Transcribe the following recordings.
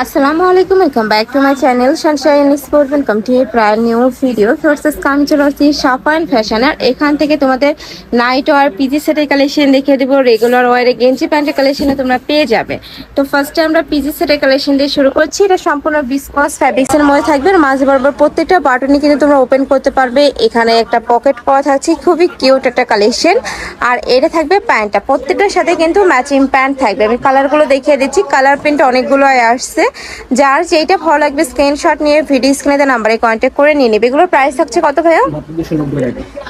আসসালামু আলাইকুম, welcome back to my channel Sunshine sport. Welcome to A brand new video. Forces আমি চলে আসছি সাফা অ্যান্ড ফ্যাশন। আর এখান থেকে তোমাদের নাইট ওয়ার পিজি সেটের কালেকশন দেখিয়ে দেবো। রেগুলার ওয়ারে গেঞ্জি প্যান্টের কালেকশনে তোমরা পেয়ে যাবে। তো ফার্স্টে আমরা পিজি সেটের কালেকশন দিয়ে শুরু করছি। এটা সম্পূর্ণ বিসকস ফ্যাব্রিক্সের মধ্যে থাকবে। মাঝে বরাবর প্রত্যেকটা বাটনই কিন্তু তোমরা ওপেন করতে পারবে। এখানে একটা পকেট করা থাকছে, খুবই কিউট একটা কালেকশন। আর এটা থাকবে প্যান্টটা, প্রত্যেকটার সাথে কিন্তু ম্যাচিং প্যান্ট থাকবে। আমি কালারগুলো দেখিয়ে দিচ্ছি। কালার প্রিন্ট অনেকগুলো আসছে। যার যেটা ভালো লাগবে স্ক্রিনশট নিয়ে ভিডিও স্ক্রিনে নাম্বারে কন্ট্যাক্ট করে নিয়ে নেবে। এগুলোর প্রাইস থাকছে কত ভাইয়া?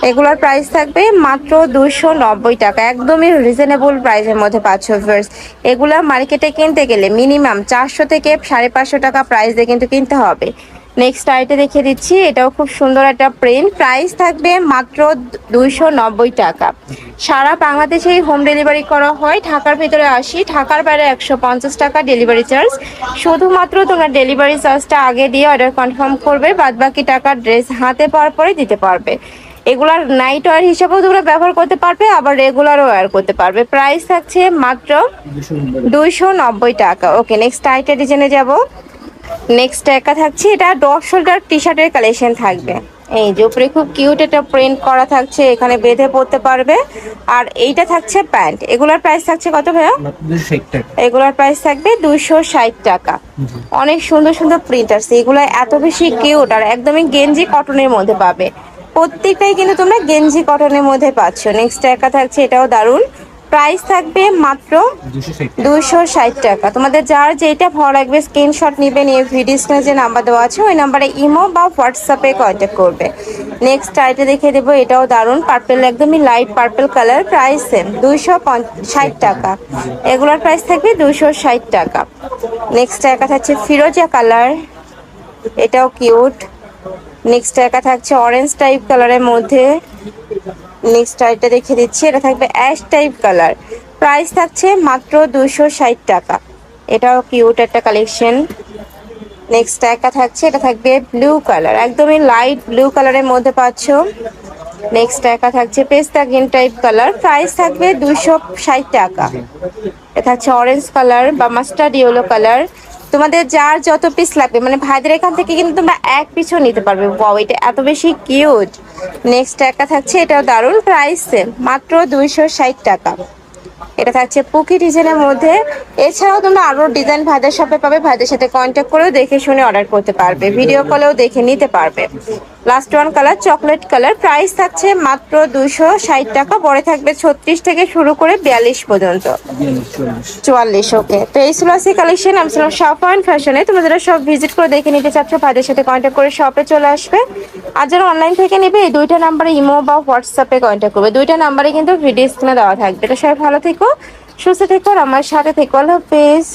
এগুলোর প্রাইস থাকবে মাত্র 290 টাকা। একদমই রিজনেবল প্রাইসের মধ্যে পাচ্ছ ভিউয়ার্স। এগুলা মার্কেটে কিনতে গেলে মিনিমাম 400 থেকে 550 টাকা প্রাইস দিয়ে কিন্তু কিনতে হবে। নেক্সট আইটে দেখিয়ে দিচ্ছি। এটাও খুব সুন্দর একটা প্রিন্ট। প্রাইস থাকবে মাত্র 290 টাকা। সারা বাংলাদেশেই হোম ডেলিভারি করা হয়। ঢাকার ভিতরে 80, ঢাকার বাইরে 150 টাকা ডেলিভারি চার্জ। শুধুমাত্র তোমরা ডেলিভারি চার্জটা আগে দিয়ে অর্ডার কনফার্ম করবে, বাদ বাকি টাকা ড্রেস হাতে পাওয়ার পরে দিতে পারবে। এগুলার নাইট ওয়্যার হিসাবেও তোমরা ব্যবহার করতে পারবে, আবার রেগুলারও ওয়্যার করতে পারবে। প্রাইস থাকছে মাত্র 290 টাকা। ওকে, নেক্সট আইটের ডিজাইনে যাব। নেক্সট একা থাকছে, এটা ডট শোল্ডার টি শার্টের কালেকশন থাকবে। এই যে উপরে খুব কিউট একটা প্রিন্ট করা থাকছে, এখানে বেঁধে পড়তে পারবে। আর এইটা থাকছে প্যান্ট। এগুলার প্রাইস থাকছে কত ভাইয়া? এগুলার প্রাইস থাকবে 260 টাকা। অনেক সুন্দর সুন্দর প্রিন্ট আছে, এগুলো এত বেশি কিউট আর একদমই গেঞ্জি কটনের মধ্যে পাবে। প্রত্যেকটাই কিন্তু তোমরা গেঞ্জি কটনের মধ্যে পাচ্ছ। নেক্সট একা থাকছে, এটাও দারুণ। প্রাইস থাকবে মাত্র 260 টাকা। তোমাদের যার যেটা ভালো লাগবে স্ক্রিনশট নেবে, নিয়ে ভিডিও স্ক্রিনে যে নাম্বার দেওয়া আছে ওই নাম্বারে ইমো বা হোয়াটসঅ্যাপে কন্ট্যাক্ট করবে। নেক্সট আইটে দেখিয়ে দেবো। এটাও দারুণ, পার্পেল, একদমই light purple colour. Price same 260 টাকা। এগুলোর প্রাইস থাকবে 260 টাকা। নেক্সট একা থাকছে ফিরোজা কালার, এটাও কিউট। নেক্সট একা থাকছে অরেঞ্জ টাইপ কালারের মধ্যে। নেক্সট আইটা দেখে দিচ্ছি, এটা থাকবে অ্যাশ টাইপ কালার। প্রাইস থাকছে মাত্র 260 টাকা। এটাও কিউট একটা কালেকশন। নেক্সট একা থাকছে, এটা থাকবে ব্লু কালার, একদমই লাইট ব্লু কালারের মধ্যে পাচ্ছ। নেক্সট একা থাকছে পেস্তা গ্রিন টাইপ কালার। প্রাইস থাকবে 260 টাকা। এটা থাকছে অরেঞ্জ কালার বা মাস্টার্ড ইয়েলো কালার। তোমাদের যার যত পিস লাগবে, মানে ভাইদের এখান থেকে কিন্তু তোমরা এক পিসও নিতে পারবে। ওয়াও, এটা এত বেশি কিউট। নেক্সট একটা থাকছে, এটাও দারুণ। প্রাইস সেম মাত্র 260 টাকা। এটা থাকছে পুকি ডিজাইনের মধ্যে। এছাড়াও তোমরা আরো ডিজাইন ভাইদের শপে পাবে, ভাইদের সাথে কন্ট্যাক্ট করেও দেখে শুনে অর্ডার করতে পারবে, ভিডিও কলেও দেখে নিতে পারবে। Last one colour chocolate colour. Price থাকছে মাত্র 260 টাকা। পরে থাকবে 36 থেকে শুরু করে 42 পর্যন্ত, 44। ওকে, তো এই ছিল আজকে কালেকশন। আমি ছিলাম সাফা অ্যান্ড ফ্যাশনে। তোমরা যারা সব ভিজিট করে দেখে নিতে চাচ্ছ, ভাইদের সাথে কন্ট্যাক্ট করে শপে চলে আসবে। আর যারা অনলাইন থেকে নেবে, এই দুইটা নাম্বারে ইমো বা হোয়াটসঅ্যাপে কন্ট্যাক্ট করবে। দুইটা নাম্বারে কিন্তু ভিডিও স্ক্রিনে দেওয়া থাকবে। তো সবাই ভালো থেকো, সুস্থ থেকো আর আমার সাথে থেকো। আল্লাহ হাফেজ।